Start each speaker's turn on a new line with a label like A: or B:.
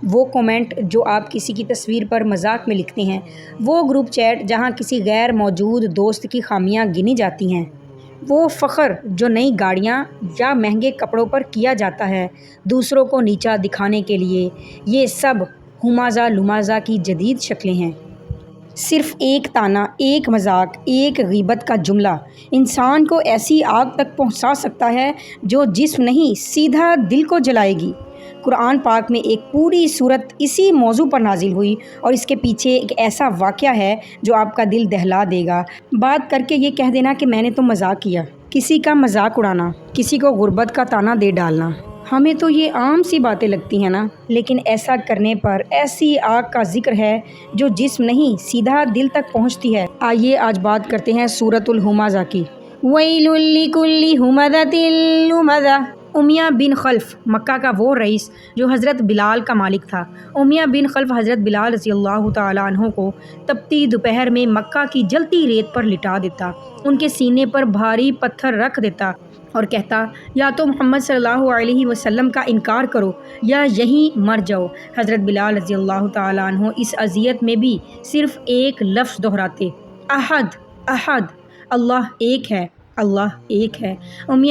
A: وہ کومنٹ جو آپ کسی کی تصویر پر مذاق میں لکھتے ہیں، وہ گروپ چیٹ جہاں کسی غیر موجود دوست کی خامیاں گنی جاتی ہیں، وہ فخر جو نئی گاڑیاں یا مہنگے کپڑوں پر کیا جاتا ہے دوسروں کو نیچا دکھانے کے لیے، یہ سب ہمازہ لمازہ کی جدید شکلیں ہیں۔ صرف ایک طعنہ، ایک مذاق، ایک غیبت کا جملہ انسان کو ایسی آگ تک پہنچا سکتا ہے جو جسم نہیں سیدھا دل کو جلائے گی۔ قرآن پاک میں ایک پوری سورت اسی موضوع پر نازل ہوئی اور اس کے پیچھے ایک ایسا واقعہ ہے جو آپ کا دل دہلا دے گا۔ بات کر کے یہ کہہ دینا کہ میں نے تو مذاق کیا، کسی کا مذاق اڑانا، کسی کو غربت کا طعنہ دے ڈالنا، ہمیں تو یہ عام سی باتیں لگتی ہیں نا، لیکن ایسا کرنے پر ایسی آگ کا ذکر ہے جو جسم نہیں سیدھا دل تک پہنچتی ہے۔ آئیے آج بات کرتے ہیں سورۃ الہمزہ کی۔ وَيْلٌ لِّكُلِّ ہُمَزَةٍ لُمَزَةٍ۔ امیہ بن خلف مکہ کا وہ رئیس جو حضرت بلال کا مالک تھا۔ امیہ بن خلف حضرت بلال رضی اللہ تعالیٰ عنہ کو تپتی دوپہر میں مکہ کی جلتی ریت پر لٹا دیتا، ان کے سینے پر بھاری پتھر رکھ دیتا اور کہتا، یا تو محمد صلی اللہ علیہ وسلم کا انکار کرو یا یہیں مر جاؤ۔ حضرت بلال رضی اللہ تعالیٰ عنہ اس اذیت میں بھی صرف ایک لفظ دہراتے، احد احد، اللہ ایک ہے، اللہ ایک ہے۔ امیہ